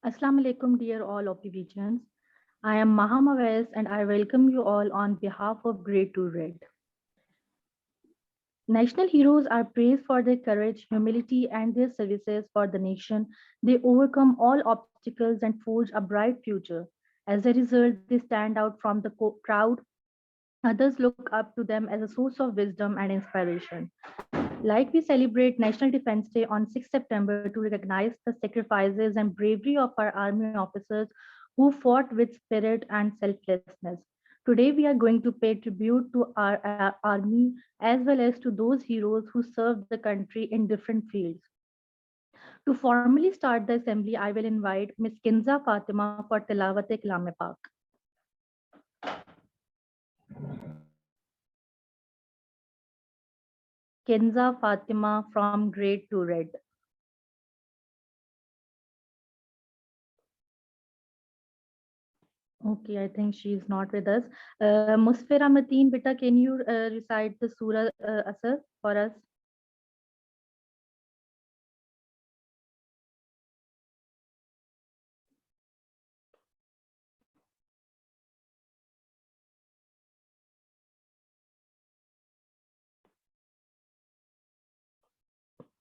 Assalamu alaikum, dear all OPVGians. I am Mahamawes and I welcome you all on behalf of Grade 2 Red. National heroes are praised for their courage, humility, and their services for the nation. They overcome all obstacles and forge a bright future. As a result, they stand out from the crowd. Others look up to them as a source of wisdom and inspiration. Like we celebrate National Defense Day on 6 September to recognize the sacrifices and bravery of our army officers who fought with spirit and selflessness. Today, we are going to pay tribute to our army as well as to those heroes who served the country in different fields. To formally start the assembly, I will invite Ms. Kinza Fatima for Tilawat Kalame Pak. Kinza Fatima from Grade 2 Red. Okay, I think she is not with us. Musfira Mateen, beta, can you recite the Surah Asr for us?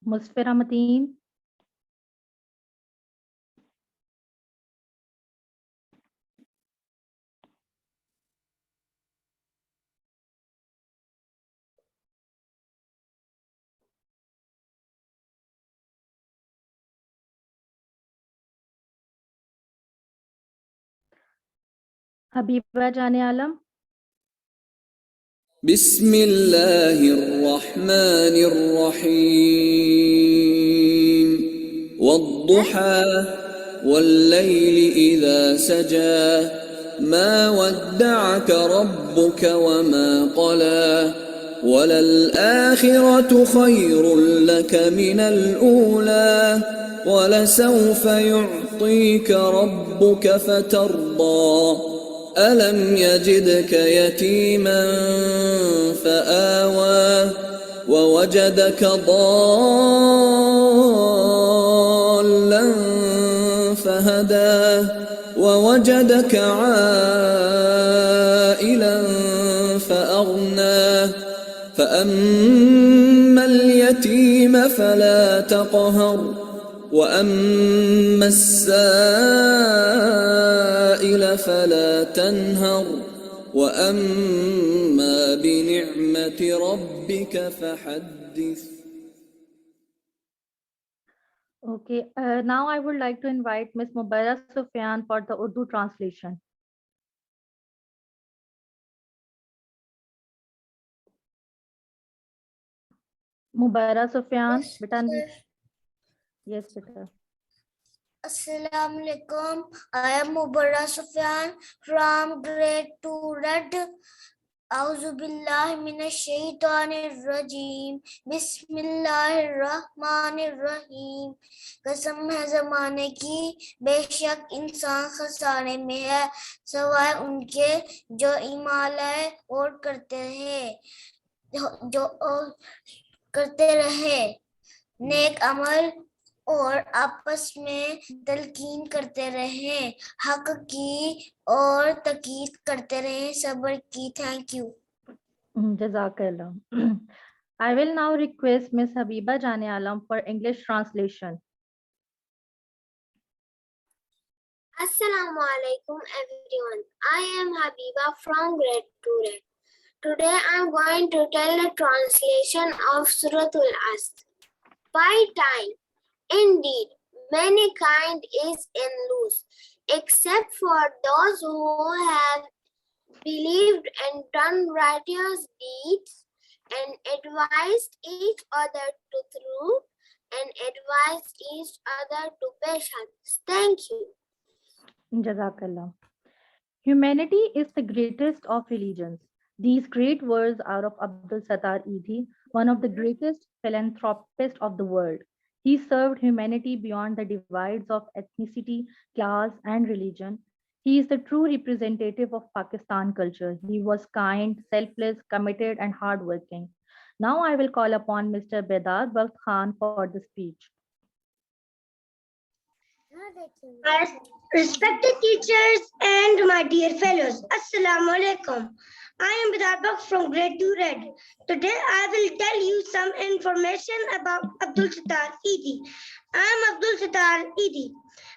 Musfira Mateen. Habiba Jane Alam. بسم الله الرحمن الرحيم والضحى والليل إذا سجى ما ودعك ربك وما قلى وللآخرة خير لك من الأولى ولسوف يعطيك ربك فترضى ألم يجدك يتيما فآوى ووجدك ضالا فهدى ووجدك عائلا فأغنى فأما اليتيم فلا تقهر وأما السائل فلا تنهر وأما بنعمة ربك فحدث. Okay, now I would like to invite Ms. Mubarak Sufyan for the Urdu translation. Mubarak Sufyan, Yes, beta. sir. Yes, beta. Assalamu alaikum. I am Mubara Sufyan from grade 2 Red. Auzu billahi minash shaitanir rajim. Bismillahir rahim. कसम है जमाने की बेशक इंसान खसाने में है सवाए उनके जो ईमान लाए और करते रहे नेक अमल और आपस में तलकीन करते रहें हक की और तकीद करते रहें सब्र की thank you Jazakallah. I will now request Ms. Habiba Jane Alam for English translation. Assalamu alaikum everyone. I am Habiba from grade 2 Red. Today I am going to tell the translation of Suratul Asr. By time, indeed, mankind is in loose, except for those who have believed and done righteous deeds and advised each other to truth and advised each other to patience. Thank you. Jazakallah. Humanity is the greatest of religions. These great words are of Abdul Sattar Idi, one of the greatest philanthropists of the world. He served humanity beyond the divides of ethnicity, class, and religion. He is the true representative of Pakistan culture. He was kind, selfless, committed, and hardworking. Now I will call upon Mr. Bedar Bakht Khan for the speech. Our respected teachers and my dear fellows, Assalamu alaikum. I am Vidarbak from grade 2 Red. Today I will tell you some information about Abdul Sattar Eidi. I am Abdul Sattar Eidi.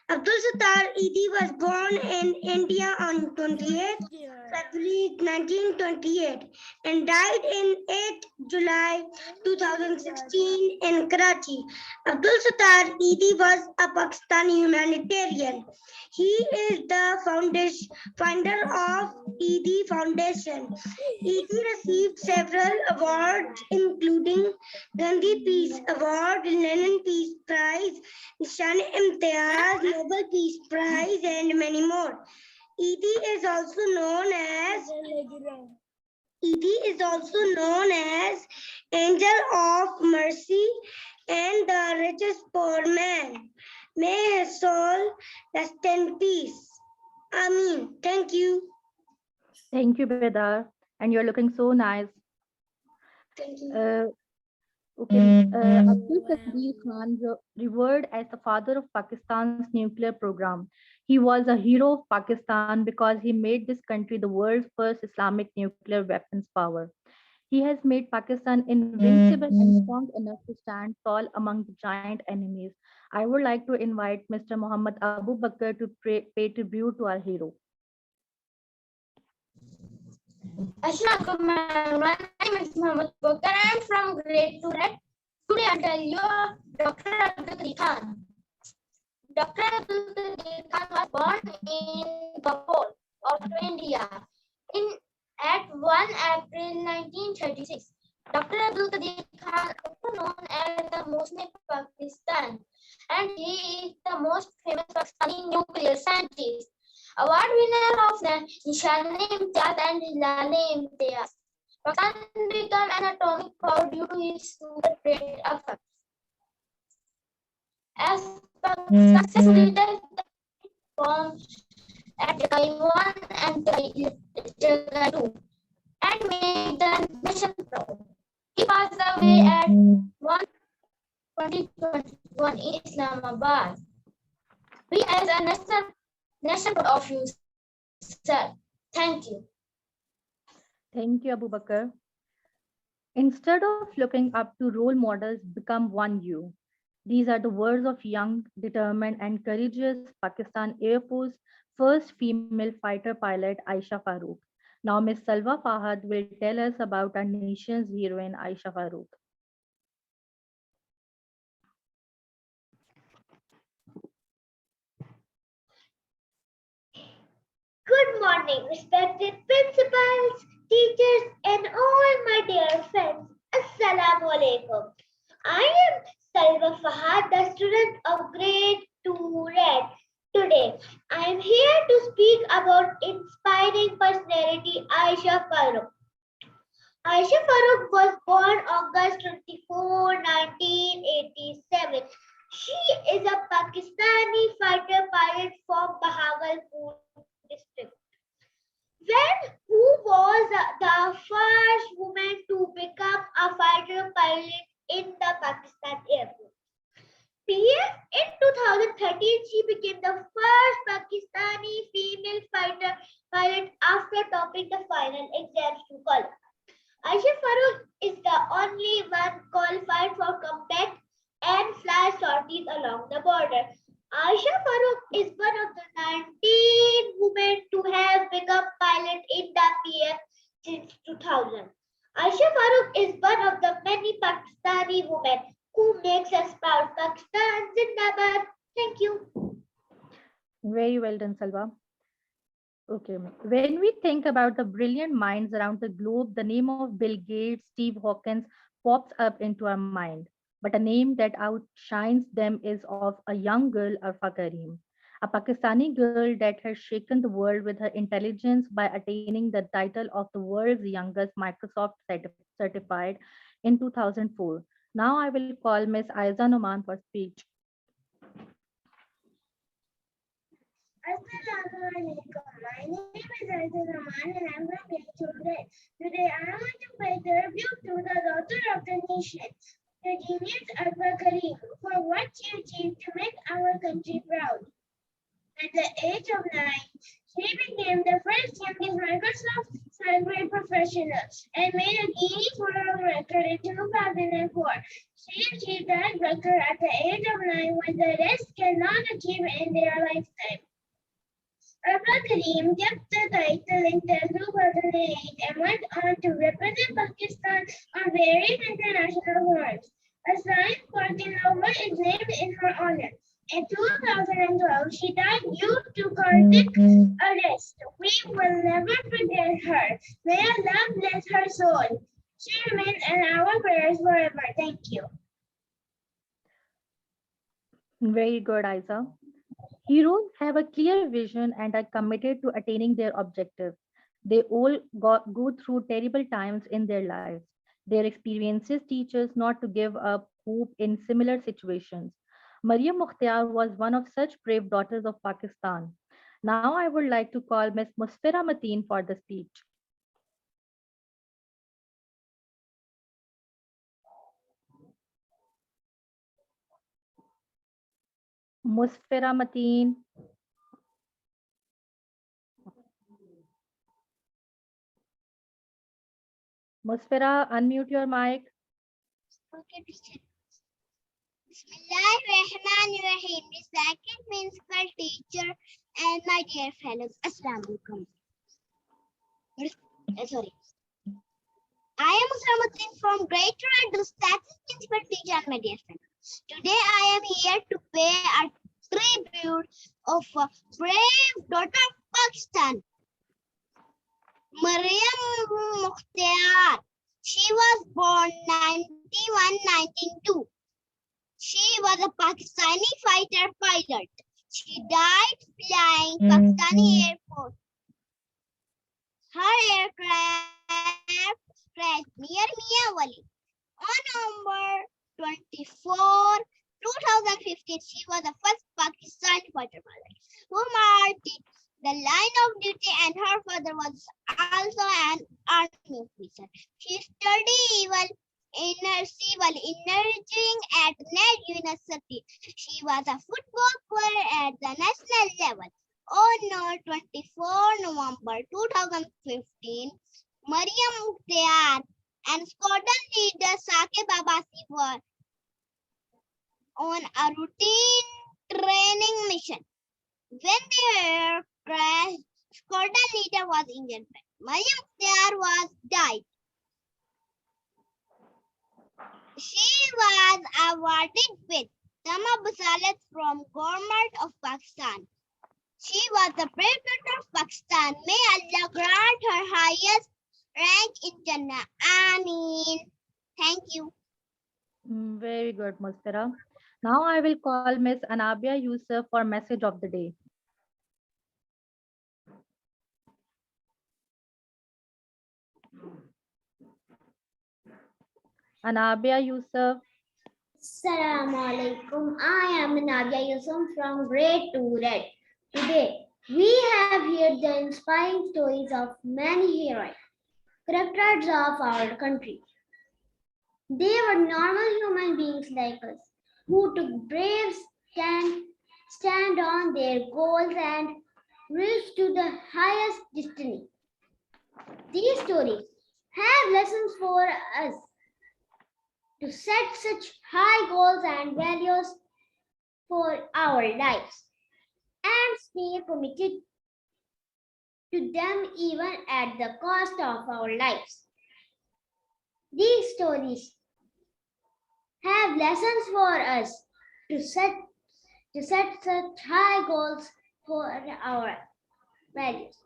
Abdul Sattar Eidi was born in India on 28th February 1928 and died in 8 July 2016 in Karachi. Abdul Sattar Eidi was a Pakistani humanitarian. He is the founder of Eidi Foundation. Eidi received several awards including Gandhi Peace Award, Lenin Peace Prize, Nishan-e-Imtiaz, Nobel Peace Prize, and many more. Eidi is also known as Angel of Mercy and the richest poor man. May his soul rest in peace. Ameen. Thank you. Thank you, Bedar. And you're looking so nice. Thank you. Abdul Qadir Khan, revered as the father of Pakistan's nuclear program. He was a hero of Pakistan because he made this country the world's first Islamic nuclear weapons power. He has made Pakistan invincible and strong enough to stand tall among the giant enemies. I would like to invite Mr. Muhammad Abu Bakr to pay tribute to our hero. Assalamualaikum everyone. My name is Muhammad Bakar. I am from grade 2 Red. Today I'll tell you of Dr. Abdul Qadir Khan. Dr. Abdul Qadir Khan was born in Kabul of India at 1 April 1936. Dr. Abdul Qadir Khan is also known as the Muslim Pakistan and he is the most famous Pakistani nuclear scientist. Award winner of the Nishan-e-Imtiaz and Hilal-e-Imtiaz. Pakistan became an atomic power due to his super great efforts. As Pakistan successfully tested bombs at Jagai 1 and Jagai 2 and made the nation proud. He passed away at 2021 in Islamabad. We as a nation proud of you, sir. Thank you. Thank you, Abu Bakr. Instead of looking up to role models, become one you. These are the words of young, determined, and courageous Pakistan Air Force first female fighter pilot Aisha Farooq. Now, Ms. Salwa Fahad will tell us about our nation's heroine Aisha Farooq. Good morning, respected principals, teachers, and all my dear friends. Assalamu alaikum. I am Salwa Fahad, the student of grade 2 Red. Today, I am here to speak about inspiring personality Aisha Farooq. Aisha Farooq was born August 24, 1987. She is a Pakistani fighter pilot from Bahawalpur district. Who was the first woman to become a fighter pilot in the Pakistan Air Force. PS, in 2013, she became the first Pakistani female fighter pilot after topping the final exams to qualify. Aisha Farooq is the only one qualified for combat and fly sorties along the border. Aisha Farooq is one of the 19 women to have become pilot in the PF since 2000. Aisha Farooq is one of the many Pakistani women who makes us proud. Pakistan Zindabad. Thank you. Very well done, Salwa. Okay. When we think about the brilliant minds around the globe, the name of Bill Gates, Steve Hawkins pops up into our mind. But a name that outshines them is of a young girl, Arfa Karim, a Pakistani girl that has shaken the world with her intelligence by attaining the title of the world's youngest Microsoft certified in 2004. Now I will call Miss Aiza Noman for speech. Assalamualaikum. My name is Aizul Rahman and I'm from grade 2 grade. Today I want to pay tribute to the daughter of the nation, the genius Arfa Karim, for what she achieved to make our country proud. At the age of 9, she became the first youngest Microsoft Survey professional and made a Guinness World Record in 2004. She achieved that record at the age of 9 when the rest cannot achieve in their lifetime. Abra Karim kept the title until 2008 and went on to represent Pakistan on various international forums. A science party novel is named in her honor. In 2012, she died due to cardiac arrest. We will never forget her. May Allah bless her soul. She remains in our prayers forever. Thank you. Very good, Isa. Heroes have a clear vision and are committed to attaining their objective. They all go through terrible times in their lives. Their experiences teach us not to give up hope in similar situations. Maryam Mukhtar was one of such brave daughters of Pakistan. Now I would like to call Miss Musfira Mateen for the speech. Musfira Mateen. Musfira, unmute your mic. Okay, teacher. Bismillahirrahmanirrahim. Respected principal, teacher, and my dear fellows. Assalamu alaikum. Sorry. I am Musramatin from Greater and Respected principal, teacher, and my dear fellows. Today I am here to pay a tribute of a brave daughter of Pakistan, Maryam Mukhtar. She was born 1992. She was a Pakistani fighter pilot. She died flying Pakistani Air Force. Her aircraft crashed near Miawali on November 24, 2015. She was the first Pakistani fighter pilot who marked the line of duty, and her father was also an army officer. She studied civil engineering at Ned University. She was a football player at the national level. On 24 November 2015, Maryam Mukhtar and squadron leader Saqib Abbasi were on a routine training mission. When their crash, squadron leader was injured. Maryam Mukhtar was died. She was awarded with Tama Basalat from Government of Pakistan. She was the brave daughter of Pakistan. May Allah grant her highest rank in Jannah. Ameen. Thank you. Very good, Musfira. Now I will call Miss Anabia Yusuf for message of the day. Anabia Yusuf. Assalamu alaikum. I am Nadia Yusuf from grade 2 Red. Today, we have heard the inspiring stories of many heroic characters of our country. They were normal human beings like us who took brave stand on their goals and reached to the highest destiny. These stories have lessons for us to set such high goals and values for our lives and stay committed to them even at the cost of our lives. These stories have lessons for us to set such high goals for our values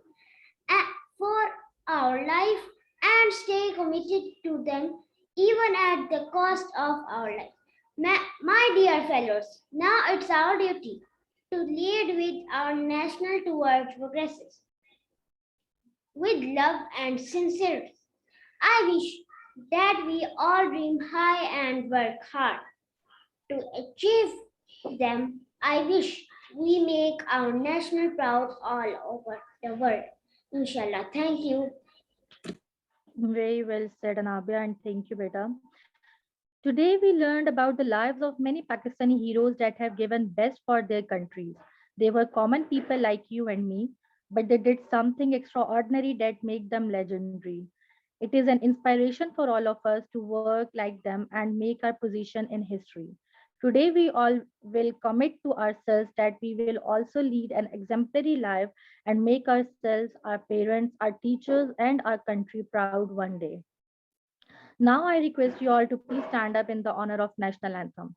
for our life and stay committed to them even at the cost of our life. My dear fellows, now it's our duty to lead with our national towards progresses. With love and sincerity, I wish that we all dream high and work hard to achieve them. I wish we make our national proud all over the world. Inshallah. Thank you. Very well said, Anabia, and thank you, beta. Today we learned about the lives of many Pakistani heroes that have given best for their countries. They were common people like you and me, but they did something extraordinary that made them legendary. It is an inspiration for all of us to work like them and make our position in history. Today, we all will commit to ourselves that we will also lead an exemplary life and make ourselves, our parents, our teachers, and our country proud one day. Now, I request you all to please stand up in the honor of national anthem.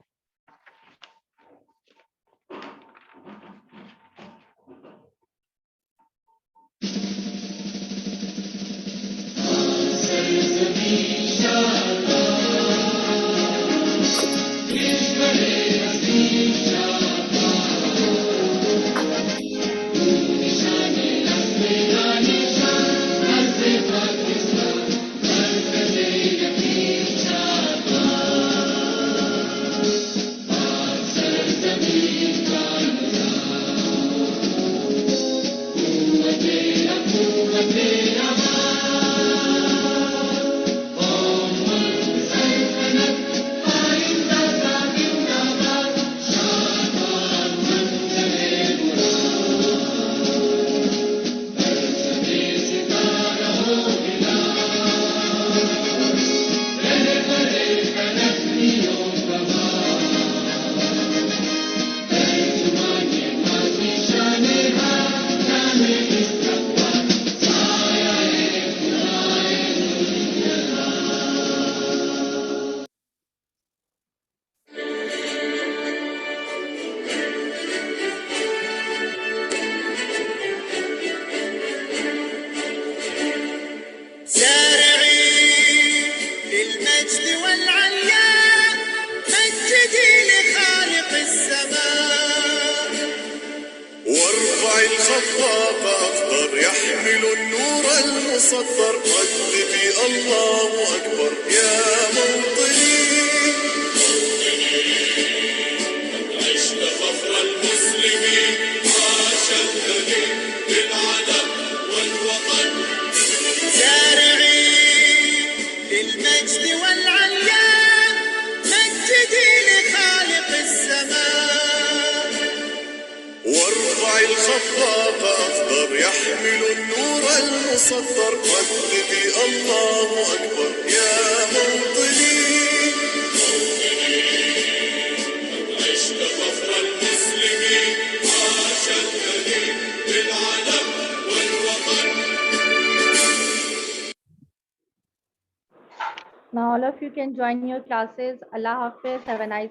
Now, all of you can join your classes. Allah Hafiz. Have a nice